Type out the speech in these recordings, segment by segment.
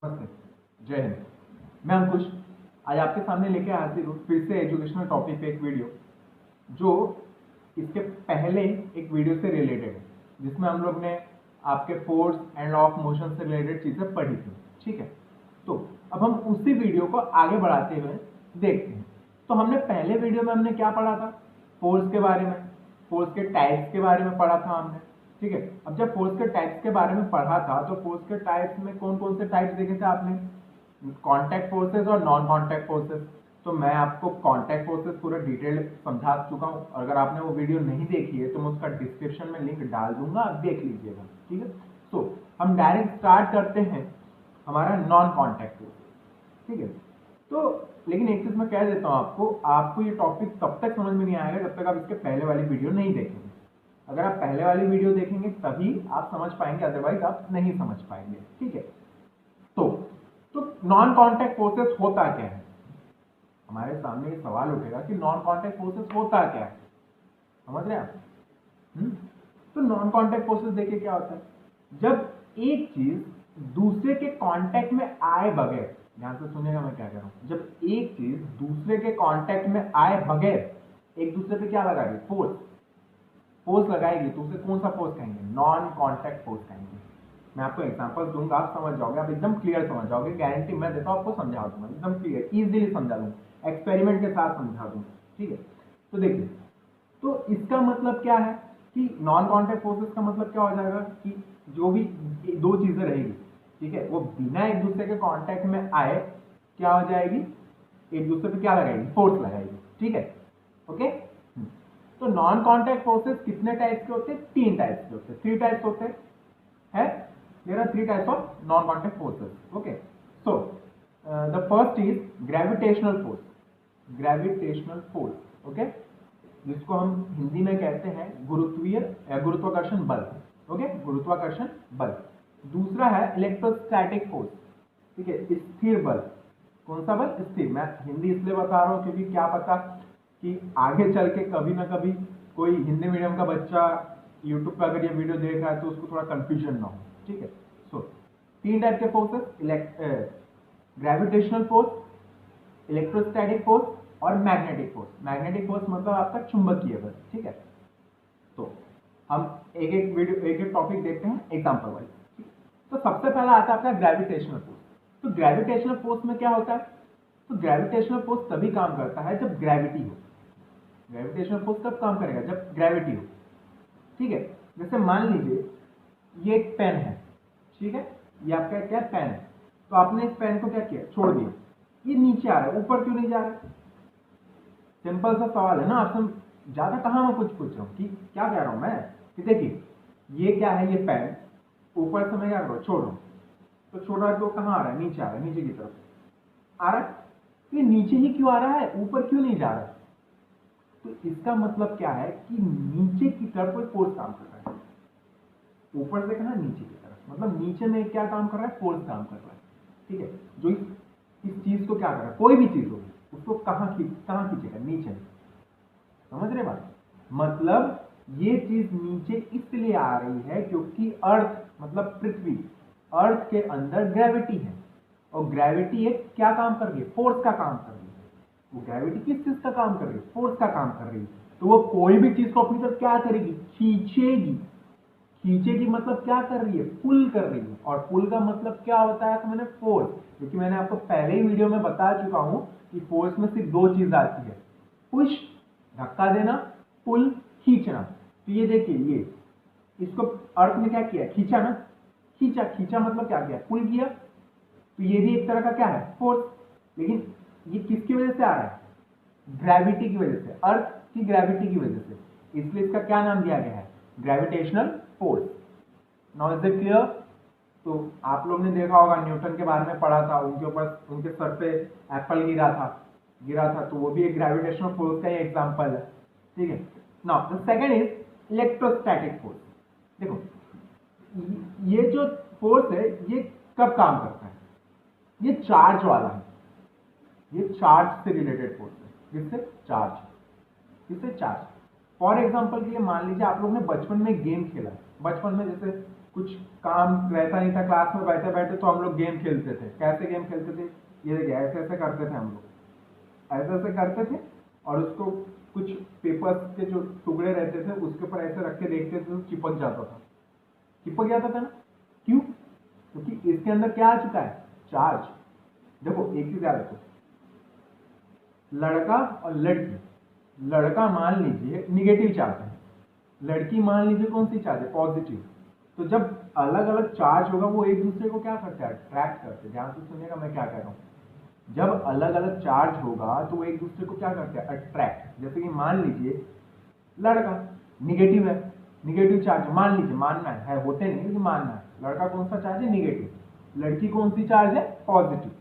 नमस्ते, जय हिंद। मैं अंकुश आज आपके सामने लेके हाजिर हूँ फिर से एजुकेशनल टॉपिक पे एक वीडियो जो इसके पहले एक वीडियो से रिलेटेड है, जिसमें हम लोग ने आपके force and law of motion से रिलेटेड चीज़ें पढ़ी थी। ठीक है, तो अब हम उसी वीडियो को आगे बढ़ाते हुए देखते हैं। तो हमने पहले वीडियो में हमने क्या पढ़ा था? फोर्स के बारे में, फोर्स के टाइप्स के बारे में पढ़ा था हमने। ठीक है, अब जब फोर्स के टाइप्स के बारे में पढ़ा था तो फोर्स के टाइप्स में कौन कौन से टाइप्स देखे थे आपने? कॉन्टैक्ट फोर्सेस और नॉन कॉन्टैक्ट फोर्सेस। तो मैं आपको कॉन्टैक्ट फोर्सेस पूरा डिटेल समझा चुका हूँ। अगर आपने वो वीडियो नहीं देखी है तो मैं उसका डिस्क्रिप्शन में लिंक डाल दूंगा, आप देख लीजिएगा। ठीक है, तो हम डायरेक्ट स्टार्ट करते हैं हमारा नॉन कॉन्टैक्ट फोर्स। ठीक है, तो लेकिन एक चीज मैं कह देता हूँ आपको ये टॉपिक तब तक समझ में नहीं आएगा जब तक आप इसके पहले वाली वीडियो नहीं देखेंगे। अगर आप पहले वाली वीडियो देखेंगे तभी आप समझ पाएंगे, अदरवाइज आप नहीं समझ पाएंगे। ठीक है, तो नॉन कॉन्टैक्ट फोर्सेस होता क्या है? हमारे सामने ये सवाल उठेगा कि नॉन कॉन्टैक्ट फोर्सेस होता क्या है। समझ रहे हैं आप? तो नॉन कॉन्टैक्ट फोर्सेस देखिए क्या होता है। जब एक चीज दूसरे के कांटेक्ट में आए बगैर, ध्यान से सुनिएगा मैं क्या कह रहा हूं, जब एक चीज दूसरे के कांटेक्ट में आए बगैर एक दूसरे पे क्या लगाएगी? फोर्स लगाएगी, तो उसे कौन सा फोर्स कहेंगे? नॉन कॉन्टैक्ट फोर्स कहेंगे। मैं आपको एग्जांपल दूंगा, आप समझ जाओगे, आप एकदम क्लियर समझ जाओगे, गारंटी मैं देता हूं, आपको समझा दूंगा एकदम क्लियर, इजीली समझा दूंगा, एक्सपेरिमेंट के साथ समझा दूंगा। ठीक है, तो देखिए, तो इसका मतलब क्या है कि नॉन कॉन्टैक्ट फोर्सेस का मतलब क्या हो जाएगा कि जो भी दो चीजें रहेगी, ठीक है, वो बिना एक दूसरे के कांटेक्ट में आए क्या हो जाएगी? एक दूसरे पे क्या लगाएगी? फोर्स लगाएगी। ठीक है, ओके। तो नॉन कॉन्टैक्ट फोर्सेस कितने टाइप्स के होते हैं? तीन टाइप्स के होते हैं, थ्री टाइप्स होते हैं। There are three types of non contact forces. Okay, so the first is gravitational force. Gravitational force, okay, जिसको हम हिंदी में कहते हैं गुरुत्वीय या गुरुत्वाकर्षण बल। ओके, गुरुत्वाकर्षण बल। दूसरा है इलेक्ट्रोस्टैटिक फोर्स। ठीक है, स्थिर बल। कौन सा बल? स्थिर। मैं हिंदी इसलिए बता रहा हूं क्योंकि क्या पता कि आगे चल के कभी ना कभी कोई हिंदी मीडियम का बच्चा यूट्यूब पर अगर ये वीडियो देख रहा है तो उसको थोड़ा कंफ्यूजन ना हो। ठीक है, सो तीन टाइप के forces, gravitational force, electrostatic force और मैग्नेटिक फोर्स। मैग्नेटिक फोर्स मतलब आपका चुंबकीय बल। ठीक है, तो हम एक एक वीडियो एक एक टॉपिक देखते हैं एग्जांपल वाइज। तो सबसे पहला आता है आपका ग्रेविटेशनल फोर्स। तो ग्रेविटेशनल फोर्स में क्या होता है? तो ग्रेविटेशनल फोर्स तभी काम करता है जब ग्रेविटी हो। ग्रेविटेशनल फोर्स कब काम करेगा? जब ग्रेविटी हो। ठीक है, जैसे मान लीजिए ये एक पेन है। ठीक है, ये आपका क्या पेन है, तो आपने इस पेन को क्या किया? छोड़ दिया। ये नीचे आ रहा है, ऊपर क्यों नहीं जा रहा है? सिंपल सा सवाल है ना। आपसे ज्यादा कहां मैं कुछ पूछ रहा हूं कि क्या कह रहा हूं मैं कि देखिए ये क्या है, ये पेन ऊपर से मैं क्या कर रहा हूं? छोड़ रहा हूं। तो छोड़ रहा है तो कहां आ रहा है? नीचे आ रहा है, नीचे की तरफ आ रहा है। तो ये नीचे ही क्यों आ रहा है, ऊपर क्यों नहीं जा रहा है? तो इसका मतलब क्या है कि नीचे की तरफ कोई फोर्स काम कर रहा है। ऊपर से कहा? नीचे की तरफ, मतलब नीचे में क्या काम कर रहा है? फोर्स काम कर रहा है। ठीक है, जो इस चीज को क्या कर रहा है, कोई भी चीज होगी उसको कहां खींचेगा? नीचे। समझ रहे बात? मतलब ये चीज नीचे इसलिए आ रही है क्योंकि अर्थ मतलब पृथ्वी, अर्थ के अंदर ग्रेविटी है, और ग्रेविटी एक क्या काम कर रही है? फोर्स का काम कर रही है। वो ग्रेविटी किस चीज का काम कर रही है? फोर्स का काम कर रही है। तो वो कोई भी चीज को अपनी तरफ क्या करेगी? खींचेगी। खींचेगी मतलब क्या कर रही है? पुल कर रही है। और पुल का मतलब क्या होता है? तो मैंने फोर्स, क्योंकि मैंने आपको पहले ही वीडियो में बता चुका हूं कि फोर्स में सिर्फ दो चीज आती है, पुश धक्का देना, पुल खींचना। तो ये देखिए, ये इसको अर्थ में क्या किया? खींचा ना। खींचा, खींचा मतलब क्या किया? पुल किया। तो ये भी एक तरह का क्या है? फोर्स। लेकिन ये किसकी वजह से आ रहा है? ग्रेविटी की वजह से, अर्थ की ग्रेविटी की वजह से। इसलिए इसका क्या नाम दिया गया है? Gravitational force. Now is it clear? तो आप लोग ने देखा होगा, न्यूटन के बारे में पढ़ा था, उनके ऊपर उनके सर पे एप्पल गिरा था, तो वो भी एक ग्रेविटेशनल फोर्स का ही एग्जांपल है। ठीक है, now the second is electrostatic force. देखो ये जो फोर्स है ये कब काम करता है? ये चार्ज वाला है, ये चार्ज से रिलेटेड फोर्स है। किससे? चार्ज। किससे? चार्ज। फॉर एग्जाम्पल के लिए मान लीजिए आप लोग ने बचपन में गेम खेला है। बचपन में जैसे कुछ काम रहता नहीं था क्लास में बैठे बैठे, तो हम लोग गेम खेलते थे। कैसे गेम खेलते थे, ये देखिए ऐसे ऐसे करते थे हम लोग, ऐसे ऐसे करते थे और उसको कुछ पेपर्स के जो टुकड़े रहते थे उसके ऊपर ऐसे रख के देखते थे तो चिपक जाता था, चिपक जाता था ना। क्यों? क्योंकि इसके अंदर क्या आ चुका है, चार्ज। देखो एक चीज याद रखो, लड़का और लड़की, लड़का मान लीजिए निगेटिव चार्ज है, लड़की मान लीजिए कौन सी चार्ज है, पॉजिटिव। तो जब अलग अलग चार्ज होगा वो एक दूसरे को क्या करते हैं, अट्रैक्ट करते हैं। ध्यान से सुनिएगा मैं क्या कह रहा हूँ। जब अलग अलग चार्ज होगा तो वो एक दूसरे को क्या करते हैं, अट्रैक्ट। जैसे कि मान लीजिए लड़का निगेटिव है, निगेटिव चार्ज मान लीजिए, मानना है, होते नहीं लेकिन मानना है। लड़का कौन सा चार्ज है, निगेटिव। लड़की कौन सी चार्ज है, पॉजिटिव।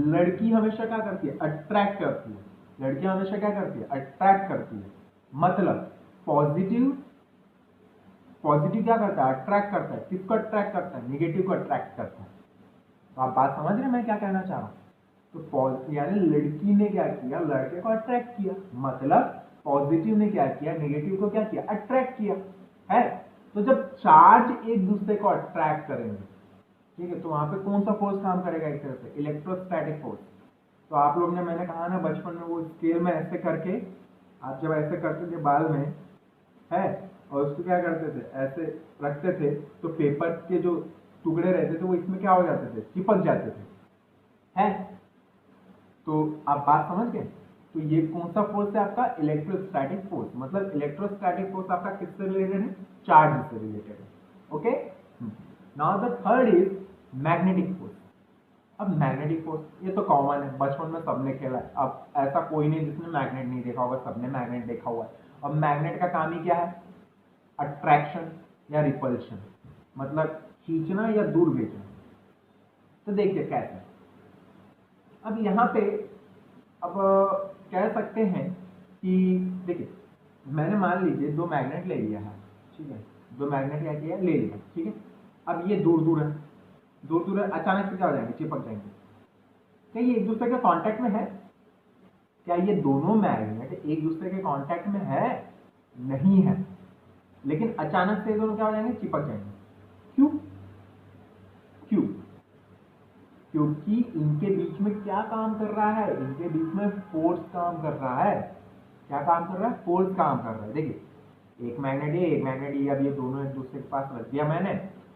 लड़की हमेशा क्या करती है, अट्रैक्ट करती है। लड़की हमेशा क्या करती है, अट्रैक्ट करती है। मतलब पॉजिटिव, पॉजिटिव क्या करता है, अट्रैक्ट करता है। किसको अट्रैक्ट करता है, निगेटिव को अट्रैक्ट करता है। तो आप बात समझ रहे हैं मैं क्या कहना चाह रहा हूं। तो यानी लड़की ने क्या किया, लड़के को अट्रैक्ट किया। मतलब पॉजिटिव ने क्या किया, निगेटिव को क्या किया, अट्रैक्ट किया है। तो जब चार्ज एक दूसरे को अट्रैक्ट करेंगे, ठीक है, तो वहां पे कौन सा फोर्स काम करेगा, एक तरह से इलेक्ट्रोस्टैटिक फोर्स। तो आप लोग ने, मैंने कहा ना बचपन में, वो स्केल में ऐसे करके, आप जब ऐसे करते थे बाल में है और उसको क्या करते थे, ऐसे रखते थे, तो पेपर के जो टुकड़े रहते थे वो इसमें क्या हो जाते थे, चिपक जाते थे है। तो आप बात समझ गए। तो ये कौन सा फोर्स है आपका, इलेक्ट्रोस्टैटिक फोर्स। मतलब इलेक्ट्रोस्टैटिक फोर्स आपका किससे रिलेटेड है, चार्ज से रिलेटेड है। Okay, now the third is magnetic force. अब मैग्नेटिक फोर्स ये तो कॉमन है, बचपन में सबने खेला है। अब ऐसा कोई नहीं जिसने मैग्नेट नहीं देखा होगा, सबने मैग्नेट देखा हुआ है। अब मैग्नेट का काम ही क्या है, अट्रैक्शन या रिपल्शन, मतलब खींचना या दूर भेजना। तो देखिए कैसे, अब यहाँ पे अब कह सकते हैं कि देखिए, मैंने मान लीजिए दो मैग्नेट ले लिया है, ठीक है, दो मैग्नेट क्या किया, ले लिया, ठीक है। अब ये दूर दूर है, दूर दूर है, अचानक से क्या हो जाएंगे, चिपक जाएंगे। क्या ये एक दूसरे के कांटेक्ट में है, क्या ये दोनों मैग्नेट एक दूसरे के कांटेक्ट में है, नहीं है। लेकिन अचानक से ये दोनों क्या हो जाएंगे, चिपक जाएंगे। क्यों? क्यों? क्योंकि इनके बीच में क्या काम कर रहा है, इनके बीच में फोर्स काम कर रहा है। क्या काम कर रहा है, फोर्स काम कर रहा है। देखिए एक मैग्नेट है, एक मैग्नेट ये, अब ये दोनों एक दूसरे के पास रख दिया मैंने।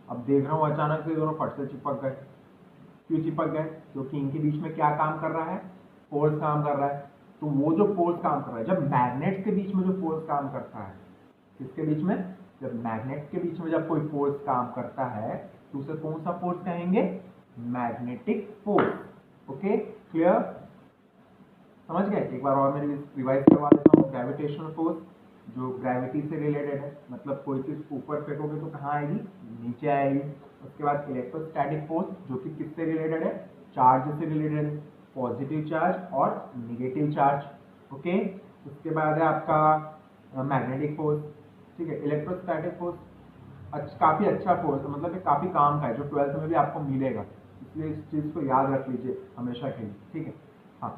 अब देख रहा हूँ अचानक से दोनों फट से चिपक गए। क्यों चिपक गए, क्योंकि इनके बीच में क्या काम कर रहा है, फोर्स काम कर रहा है। तो वो जो फोर्स काम कर रहा है, जब मैग्नेट के बीच में जो फोर्स काम करता है, किसके बीच में, जब मैग्नेट के बीच में जब कोई फोर्स काम करता है तो उसे कौन सा फोर्स कहेंगे, मैग्नेटिक फोर्स। ओके, क्लियर, समझ गए। एक बार और मैं रिवाइज करवा देता हूँ। ग्रेविटेशनल फोर्स जो ग्रेविटी से रिलेटेड है, मतलब कोई चीज ऊपर फेंकोगे तो कहाँ आएगी, नीचे आएगी। उसके बाद इलेक्ट्रोस्टैटिक फोर्स जो कि किससे रिलेटेड है, चार्ज से रिलेटेड है, पॉजिटिव चार्ज और निगेटिव चार्ज। ओके, उसके बाद है आपका मैग्नेटिक फोर्स, ठीक है। इलेक्ट्रोस्टैटिक फोर्स काफी अच्छा फोर्स है, मतलब काफी काम का है, जो 12th में भी आपको मिलेगा, इसलिए इस चीज को याद रख लीजिए हमेशा के लिए, ठीक है। हाँ,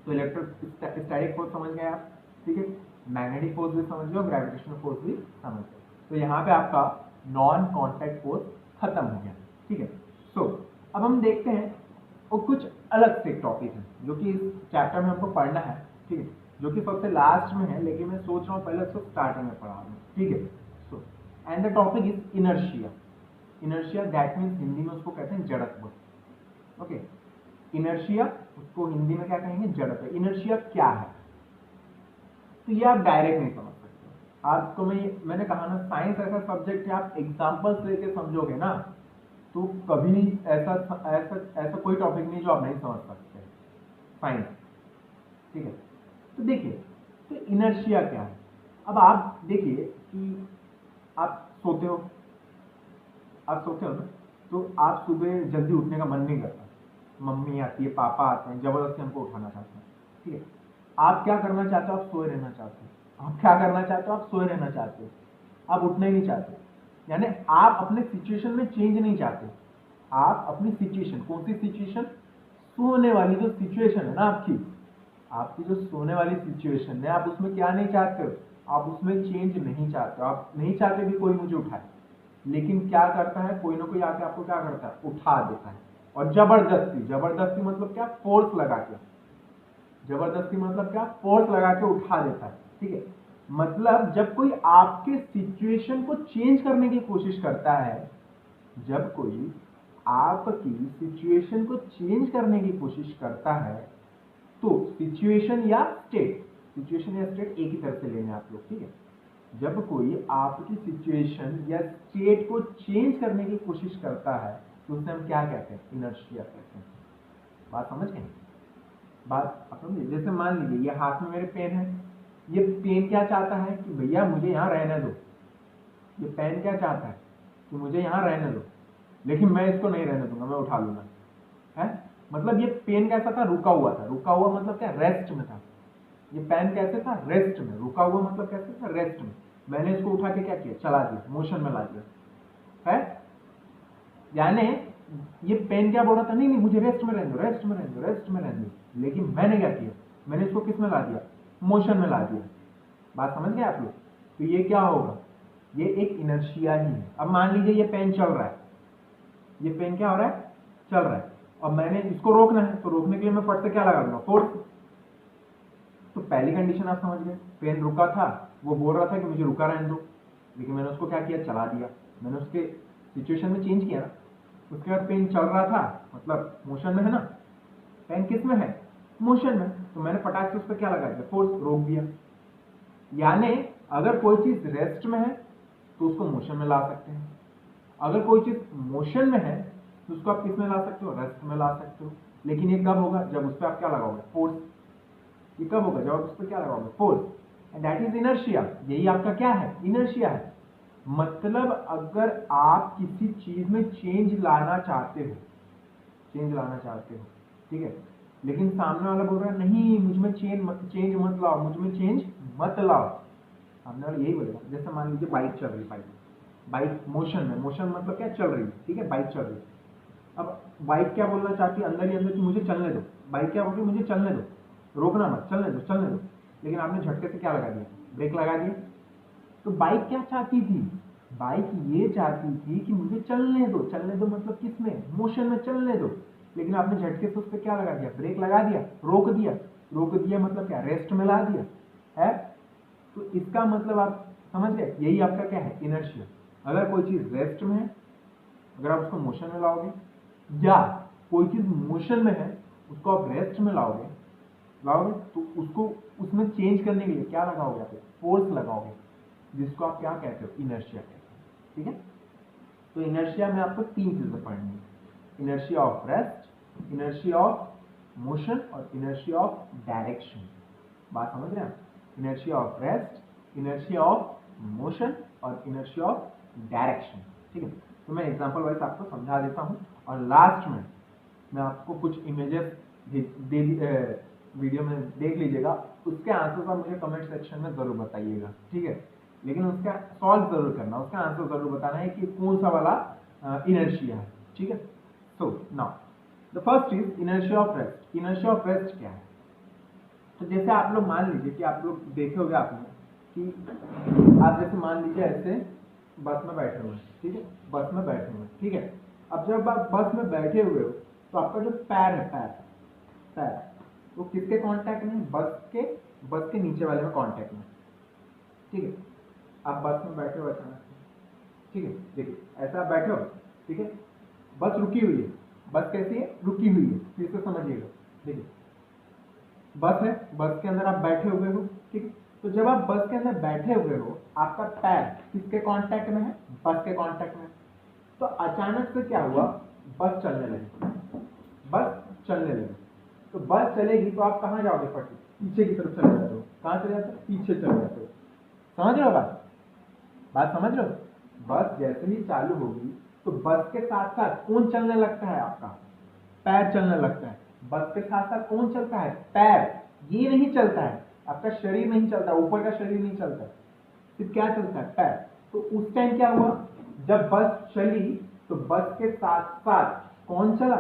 तो इलेक्ट्रोस्टैटिक फोर्स समझ गए आप, ठीक है। मैग्नेटिक फोर्स भी समझ गए और ग्रेविटेशनल फोर्स भी समझ गए। तो यहाँ पे आपका नॉन कॉन्टैक्ट फोर्स खत्म हो गया, ठीक है। सो अब हम देखते हैं और कुछ अलग से टॉपिक है जो कि इस चैप्टर में हमको पढ़ना है, ठीक है, जो कि सबसे लास्ट में है, लेकिन मैं सोच रहा हूँ पहले उसको स्टार्टिंग में पढ़ा दूँ, ठीक है। So and the topic is inertia. Inertia that means Hindi में उसको कहते हैं जड़त्व। ओके, इनर्शिया उसको हिंदी में क्या कहेंगे, जड़त्व। इनर्शिया क्या है, तो ये आप डायरेक्ट नहीं समझ सकते। आपको मैंने कहा ना, साइंस ऐसा सब्जेक्ट है, आप एग्जांपल्स लेके समझोगे ना तो कभी ऐसा ऐसा ऐसा कोई टॉपिक नहीं जो आप नहीं समझ सकते, साइंस, ठीक है। तो देखिए, तो इनर्शिया क्या है। अब आप देखिए कि आप सोते हो, आप सोते हो ना, तो आप सुबह जल्दी उठने का मन नहीं करता, मम्मी आती है, पापा आते हैं, जबरदस्ती हमको उठाना चाहते हैं, ठीक है। आप क्या करना चाहते हो, आप सोए रहना चाहते हो। आप क्या करना चाहते हो, आप सोए रहना चाहते हो, आप उठना ही नहीं चाहते। यानी आप अपने सिचुएशन में चेंज नहीं चाहते। आप अपनी सिचुएशन, कौन सी सिचुएशन, सोने वाली जो सिचुएशन है ना आपकी, आपकी जो सोने वाली सिचुएशन है, आप उसमें क्या नहीं चाहते हो, आप उसमें चेंज नहीं चाहते हो। आप नहीं चाहते कि कोई मुझे उठाए, लेकिन क्या करता है, कोई ना कोई आके आपको क्या करता है, उठा देता है। और जबरदस्ती, जबरदस्ती मतलब क्या, फोर्स लगा के, जबरदस्ती मतलब क्या, फोर्स लगा के उठा देता है। ठीक है, मतलब जब कोई आपके सिचुएशन को चेंज करने की कोशिश करता है, जब कोई आपकी सिचुएशन को चेंज करने की कोशिश करता है, तो सिचुएशन या स्टेट, सिचुएशन या स्टेट एक ही तरह से लेने आप लोग। ठीक है, जब कोई आपकी सिचुएशन या स्टेट को चेंज करने की कोशिश करता है तो उसे हम क्या कहते हैं, इनर्शिया कहते हैं। बात समझ गए, बात आप समझिए। जैसे मान लीजिए ये हाथ में मेरे पेन है, ये पेन क्या चाहता है कि भैया मुझे यहाँ रहने दो, ये पेन क्या चाहता है कि मुझे यहाँ रहने दो, लेकिन मैं इसको नहीं रहने दूंगा, मैं उठा लूंगा, है। मतलब ये पेन कैसा था, रुका हुआ था, रुका हुआ मतलब क्या, रेस्ट में था। ये पेन कैसे था, रेस्ट में, रुका हुआ मतलब कैसे था, रेस्ट में। मैंने इसको उठा के क्या किया, चला दिया, मोशन में ला दिया, है। यानी ये पेन क्या बोल रहा था, नहीं नहीं मुझे रेस्ट में रहने दो, रेस्ट में रहने दो, रेस्ट में रहने दो, लेकिन मैंने क्या किया, मैंने इसको किस में ला दिया, मोशन में ला दिया। बात समझ गए आप लोग। तो ये क्या होगा, ये एक इनर्शिया ही है। अब मान लीजिए ये पेन चल रहा है, ये पेन क्या हो रहा है, चल रहा है, और मैंने इसको रोकना है, तो रोकने के लिए मैं फट से क्या लगा दूंगा, फोर्स। तो पहली कंडीशन आप समझ गए, पेन रुका था, वो बोल रहा था कि मुझे रुका रहने दो, लेकिन मैंने उसको क्या किया, चला दिया, मैंने उसके सिचुएशन में चेंज किया ना। उसके बाद पेन चल रहा था, मतलब मोशन में है ना, पेन किस में है, मोशन में, तो मैंने फटाक से उस पर क्या लगा दिया, फोर्स, रोक दिया। यानी अगर कोई चीज रेस्ट में है तो उसको मोशन में ला सकते हैं, अगर कोई चीज मोशन में है तो उसको आप किस में ला सकते हो, रेस्ट में ला सकते हो। लेकिन ये कब होगा, जब उस पर आप क्या लगाओगे, फोर्स। ये कब होगा, जब आप उस पर क्या लगाओगे, force, and that is inertia. यही आपका क्या है, इनर्शिया है। मतलब अगर आप किसी चीज में चेंज लाना चाहते हो, चेंज लाना चाहते हो, ठीक है, लेकिन सामने वाला बोल रहा है नहीं मुझ में चेंज मत लाओ, मुझ में चेंज मत लाओ, सामने वाला यही बोलेगा। जैसे मान लीजिए बाइक चल रही है, बाइक मोशन में, मोशन मतलब क्या, चल रही है, ठीक है, बाइक चल रही है। अब बाइक क्या बोलना चाहती है अंदर ही अंदर कि मुझे चलने दो, बाइक क्या बोल रही है, मुझे चलने दो, रोकना मत, चलने दो, चलने दो। लेकिन आपने झटके से क्या लगा दिया, ब्रेक लगा दिया। तो बाइक क्या चाहती थी, बाइक ये चाहती थी कि मुझे चलने दो, चलने दो मतलब किसमें, मोशन में चलने दो। लेकिन आपने झटके से उस पर क्या लगा दिया, ब्रेक लगा दिया, रोक दिया। रोक दिया मतलब क्या, रेस्ट में ला दिया, है। तो इसका मतलब आप समझ गए, यही आपका क्या है, इनर्शिया। अगर कोई चीज रेस्ट में है, अगर आप उसको मोशन में लाओगे, या कोई चीज मोशन में है उसको आप रेस्ट में लाओगे, तो उसको उसमें चेंज करने के लिए क्या लगाओगे, आप फोर्स लगाओगे, जिसको आप क्या कहते हो, इनर्शिया कहते हो। ठीक है, तो इनर्शिया में आपको तीन चीजें पढ़नी है, inertia of rest, inertia of motion और इनर्शिया ऑफ डायरेक्शन। बात समझ रहे हैं, inertia of rest, inertia of motion और इनर्शिया ऑफ डायरेक्शन। ठीक है, तो मैं एग्जांपल वाइज आपको समझा देता हूं, और लास्ट में मैं आपको कुछ इमेजेस वीडियो में देख लीजिएगा, उसके आंसर आप मुझे कमेंट सेक्शन में जरूर बताइएगा। ठीक है, लेकिन उसका सॉल्व जरूर करना, उसका आंसर जरूर बताना है कि कौन सा वाला इनर्शिया है। ठीक है, so now the first is inertia of rest. Inertia of rest क्या है, तो जैसे आप लोग मान लीजिए कि आप लोग देखे होंगे आपने कि आप जैसे मान लीजिए ऐसे बस में बैठे हुए हैं, ठीक है, बस में बैठे हुए हैं, ठीक है। अब जब आप बस में बैठे हुए हो तो आपका जो पैर है, पैर वो किसके कांटेक्ट में, बस के नीचे वाले में कांटेक्ट में। ठीक है, आप बस में बैठे हो अचानक, ठीक है, देखिए ऐसा आप बैठे हो, ठीक है, बस रुकी हुई है, बस कैसी है, रुकी हुई है, फिर से समझिएगा। देखिए बस है, बस के अंदर आप बैठे हुए हो, ठीक। तो जब आप बस के अंदर बैठे हुए हो, आपका पैर किसके कांटेक्ट में है, बस के कांटेक्ट में। तो अचानक से क्या हुआ, बस चलने लगी, बस चलने लगी। तो बस चलेगी तो आप कहाँ जाओगे, फट पीछे की तरफ चले जाते हो, कहाँ चले जाते हो, पीछे चले जाते हो। समझ रहे हो बात समझ रहे हो। बस जैसे ही चालू होगी तो बस के साथ साथ कौन चलने लगता है, आपका पैर चलने लगता है। बस के साथ साथ कौन चलता है, पैर। ये नहीं चलता है, आपका शरीर नहीं चलता, ऊपर का शरीर नहीं चलता, फिर क्या चलता है, पैर। तो उस टाइम क्या हुआ, जब बस चली तो बस के साथ साथ कौन चला,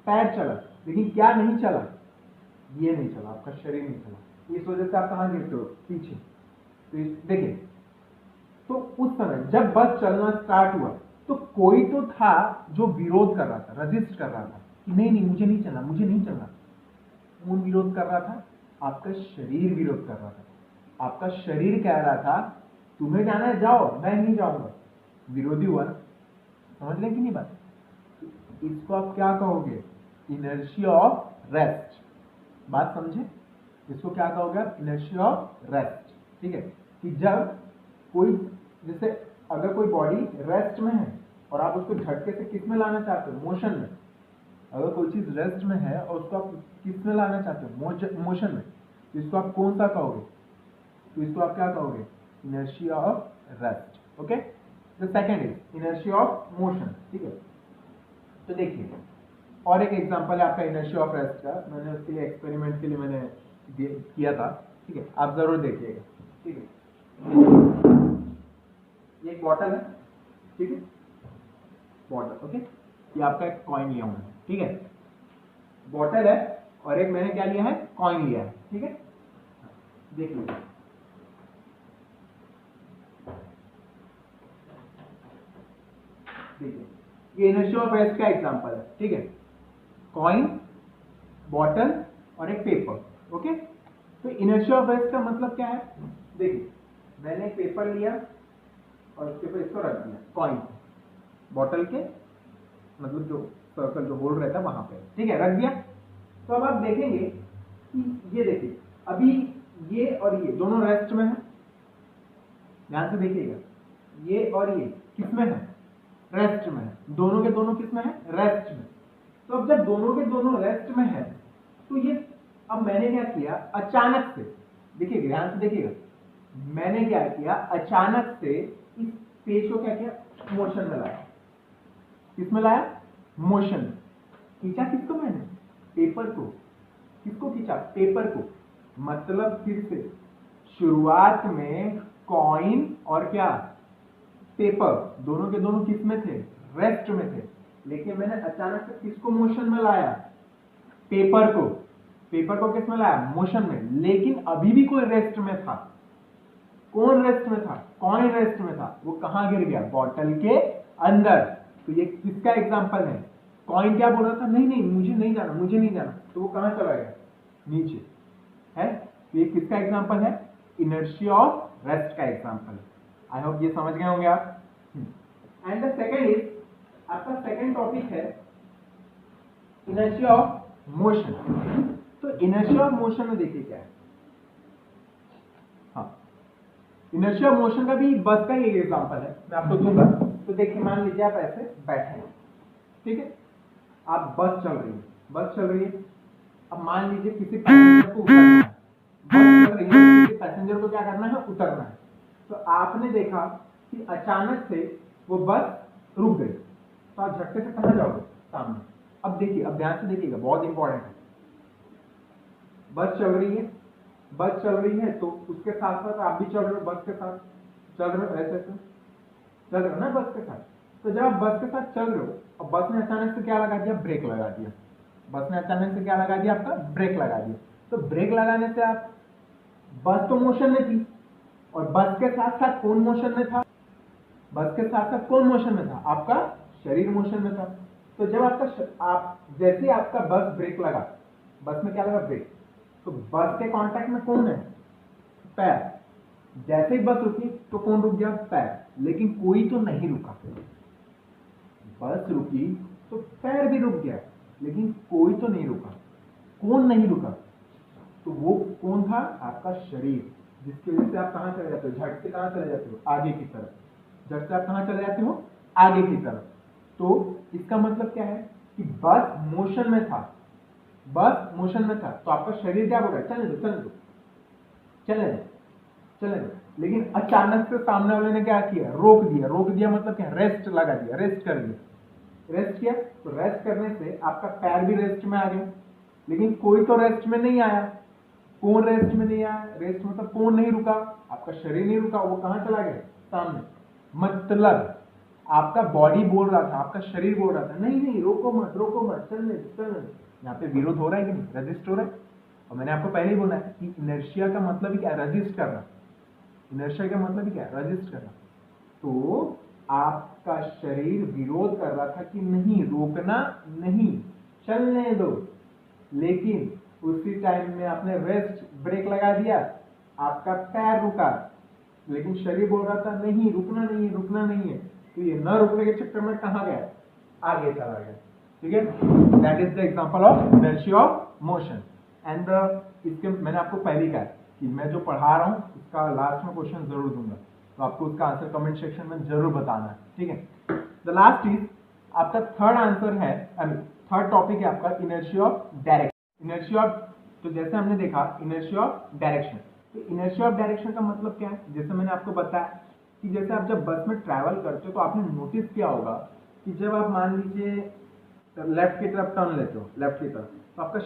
पैर चला, लेकिन क्या नहीं चला, ये नहीं चला, आपका शरीर नहीं चला। इस वजह से आप कहाँ गिरते हो, पीछे। तो देखिए तो उस समय जब बस चलना स्टार्ट हुआ तो कोई तो था जो विरोध कर रहा था, रजिस्ट कर रहा था कि नहीं नहीं मुझे नहीं चलना, मुझे नहीं चलना। कौन विरोध कर रहा था? आपका शरीर विरोध कर रहा था। आपका शरीर कह रहा था तुम्हें जाना है जाओ, मैं नहीं जाऊंगा। विरोधी हुआ ना, समझ लें कि नहीं बात? इसको आप क्या कहोगे? Inertia of rest. बात समझे? इसको क्या कहोगे आप? Inertia of rest. ठीक है, कि जब कोई, जैसे अगर कोई बॉडी रेस्ट में है और आप उसको झटके से किस में लाना चाहते हो? मोशन में। अगर कोई चीज रेस्ट में है और उसको आप किस में लाना चाहते हो? मोशन में। तो इसको आप कौन सा कहोगे? तो इसको आप क्या कहोगे? Inertia of rest. Okay, the second is inertia of motion. ठीक है, तो देखिए और एक एग्जांपल है आपका इनर्शिया ऑफ रेस्ट का। मैंने उसके लिए एक्सपेरिमेंट के लिए मैंने किया था। ठीक है, आप जरूर देखिएगा। ठीक है, ये एक बॉटल है। ठीक है, बॉटल। ओके, ये आपका एक कॉइन लिया हूं मैं। ठीक है, बॉटल है और एक मैंने क्या लिया है? कॉइन लिया है। ठीक है, देख लीजिए। देखिए, ये इनर्शिया ऑफ रेस्ट का एग्जांपल है। ठीक है, कॉइन, बॉटल और एक पेपर। ओके, तो इनर्शिया ऑफ रेस्ट का मतलब क्या है? देखिए, मैंने एक पेपर लिया और उसके ऊपर इसको रख दिया, कॉइन बॉटल के मतलब जो सर्कल जो होल रहता है वहां पे। ठीक है, रख दिया। तो अब आप देखेंगे कि ये देखिए अभी ये और ये दोनों रेस्ट में है। ध्यान से देखिएगा, ये और ये किस में है? रेस्ट में है। दोनों के दोनों किस में है? रेस्ट में। तो अब जब दोनों के दोनों रेस्ट में है तो ये, अब मैंने क्या किया? अचानक से, देखिए ध्यान से देखिएगा, मैंने क्या किया? अचानक से इस पेज को क्या किया? मोशन में लाया। किस में लाया? मोशन। खींचा किसको मैंने? पेपर को। किसको खींचा? पेपर को। मतलब फिर से शुरुआत में कॉइन और क्या? पेपर, दोनों के दोनों किस में थे? रेस्ट में थे। लेकिन मैंने अचानक से किसको मोशन में लाया? पेपर को। पेपर को किस में लाया? मोशन में। लेकिन अभी भी कोई रेस्ट में था। कौन रेस्ट में था? कॉइन रेस्ट में था। वो कहां गिर गया? बॉटल के अंदर। तो ये किसका एग्जांपल है? कॉइन क्या बोल रहा था? नहीं नहीं मुझे नहीं जाना, मुझे नहीं जाना। तो वो कहां चला गया? नीचे है। तो ये किसका एग्जांपल है? इनर्शिया ऑफ रेस्ट का एग्जांपल है। आई होप ये समझ गए होंगे आप। एंड द सेकंड इज, आपका सेकंड टॉपिक है इनर्शिया ऑफ मोशन। तो इनर्शिया ऑफ मोशन में देखिए क्या है। हाँ, इनर्शिया ऑफ मोशन का भी बस का ही एग्जांपल है, मैं आपको दूंगा। तो देखिए, मान लीजिए आप ऐसे बैठे हैं। ठीक है, आप बस चल रही है, बस चल रही है। अब मान लीजिए किसी पैसेंजर को उतरना है। बस चल रही है, किसी पैसेंजर को क्या करना है? उतरना है। तो आपने देखा कि अचानक से वो बस रुक गई। तो आप झटके से कहां जाओगे? सामने। अब देखिए, अब ध्यान से देखिएगा, बहुत इंपॉर्टेंट है। बस चल रही है, बस चल रही है तो उसके साथ साथ आप भी चल रहे हो, बस के साथ चल रहे हो, ऐसे ऐसे चल रहे हो ना बस के साथ। तो जब आप बस के साथ चल रहे हो, अब बस ने अचानक से क्या लगा दिया? ब्रेक लगा दिया। बस ने अचानक से क्या लगा दिया? आपका ब्रेक लगा दिया। तो ब्रेक लगाने से आप, बस तो मोशन में थी और बस के साथ साथ कौन मोशन में था? बस के साथ साथ कौन मोशन में था? आपका शरीर मोशन में था। तो जब आप जैसे आपका बस ब्रेक लगा, बस में क्या लगा? ब्रेक। तो बस के कांटेक्ट में कौन है? पैर। जैसे ही बस रुकी तो कौन रुक गया? पैर। लेकिन कोई तो नहीं रुका। बस रुकी तो पैर भी रुक गया, लेकिन कोई तो नहीं रुका। कौन नहीं रुका? तो वो कौन था? आपका शरीर, जिसकी वजह से आप कहां चले जाते हो? झट से कहां चले जाते हो? आगे की तरफ। झट से आप कहां चले जाते हो? आगे की तरफ। तो इसका मतलब क्या है कि बस मोशन में था, बस मोशन में था। तो आपका शरीर क्या बोल रहा है? चलने दो, चलने दो, चले दो, चले दो। लेकिन अचानक से सामने वाले ने क्या किया? रोक दिया। रोक दिया मतलब क्या? रेस्ट लगा दिया, रेस्ट कर दिया। रेस्ट किया तो रेस्ट करने से आपका पैर भी रेस्ट में आ गया, लेकिन कोई तो रेस्ट में नहीं आया। कौन रेस्ट में नहीं आया? रेस्ट मतलब कौन नहीं रुका? आपका शरीर नहीं रुका, वो कहां चला गया? सामने। मतलब आपका बॉडी बोल रहा था, आपका शरीर बोल रहा था नहीं नहीं रोको मत, रोको मत, चलने चलने। यहाँ पे विरोध हो रहा है कि नहीं? रजिस्ट हो रहा है। और मैंने आपको पहले ही बोला है कि इनर्शिया का मतलब ही क्या है? रजिस्ट करना। इनर्शिया का मतलब ही क्या है? रजिस्ट करना। तो आपका शरीर विरोध कर रहा था कि नहीं, रोकना नहीं, चलने दो। लेकिन उसी टाइम में आपने रेस्ट ब्रेक लगा दिया, आपका पैर रुका, लेकिन शरीर बोल रहा था नहीं, रुकना नहीं है, रुकना नहीं है। तो ये न रुकने के चक्कर में कहाँ गया, आगे चला गया। ठीक है, that is the example of inertia of motion. And इसके मैंने आपको पहले ही कहा कि मैं जो पढ़ा रहा हूँ उसका लास्ट में क्वेश्चन जरूर दूंगा, तो आपको उसका आंसर कमेंट सेक्शन में जरूर बताना है। ठीक है, द लास्ट इज आपका थर्ड आंसर है, थर्ड टॉपिक है आपका inertia of direction. Inertia of, तो जैसे हमने देखा इनर्शिया ऑफ डायरेक्शन, तो इनर्शिया ऑफ डायरेक्शन का मतलब क्या है, जैसे मैंने आपको बताया कि जैसे आप जब बस में ट्रैवल करते हो तो आपने नोटिस किया होगा कि जब आप मान लीजिए लेफ्ट की तरफ टर्न लेते हो, लेफ्ट की तरफ, तो आपका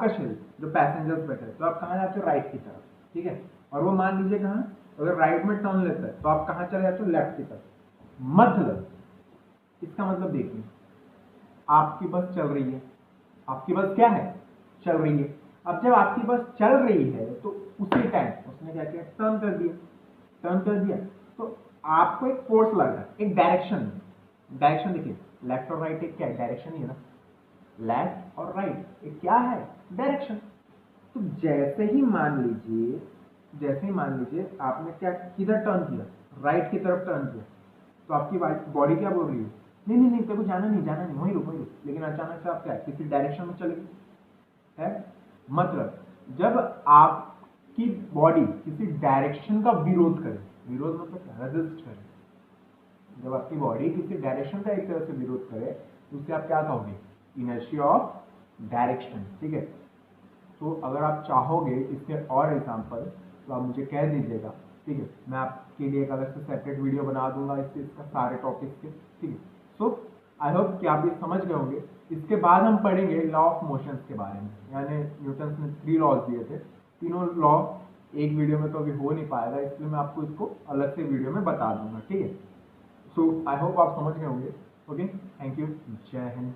शरीर जो पैसेंजर्स बैठे हैं, तो आप कहाँ जाते हो, राइट की तरफ। ठीक है, और वो मान लीजिए कहाँ, अगर राइट में टर्न लेता है तो आप कहाँ चले जाते हो, लेफ्ट की तरफ। मतलब इसका मतलब देखिए, आपकी बस चल रही है, आपकी बस क्या है, चल रही है। अब जब आपकी बस चल रही है तो उसी टाइम उसने क्या किया, टर्न कर दिया, तो आपको एक फोर्स लग रहा है, एक डायरेक्शन देखिए, लेफ्ट और राइट एक क्या है, डायरेक्शन ही है ना, लेफ्ट और राइट एक क्या है, डायरेक्शन। तो जैसे ही मान लीजिए आपने क्या किधर टर्न किया, राइट की तरफ टर्न किया, तो आपकी बॉडी क्या बोल रही है, नहीं तेरे को जाना नहीं, वहीं रुक। लेकिन अचानक से आप क्या किसी डायरेक्शन में चले गए है। मतलब जब आपकी बॉडी किसी डायरेक्शन का विरोध करे, विरोध मतलब क्या, रेजिस्ट करे, जब आपकी बॉडी किसी डायरेक्शन का एक तरह से विरोध करे तो उसे आप क्या कहोगे, इनर्शिया ऑफ डायरेक्शन। ठीक है, तो अगर आप चाहोगे इसके और एग्जांपल तो आप मुझे कह दीजिएगा। ठीक है, मैं आपके लिए एक अलग से सेपरेट वीडियो बना दूंगा इसका सारे टॉपिक्स के। ठीक है, सो आई होप कि आप ये समझ गए होंगे। इसके बाद हम पढ़ेंगे लॉ ऑफ मोशंस के बारे में, यानी न्यूटन ने 3 लॉज दिए थे, तीनों लॉ एक वीडियो में तो अभी हो नहीं पाएगा, इसलिए मैं आपको इसको अलग से वीडियो में बता दूंगा। ठीक है, सो आई होप आप समझ गए होंगे। ओके, थैंक यू, जय हिंद।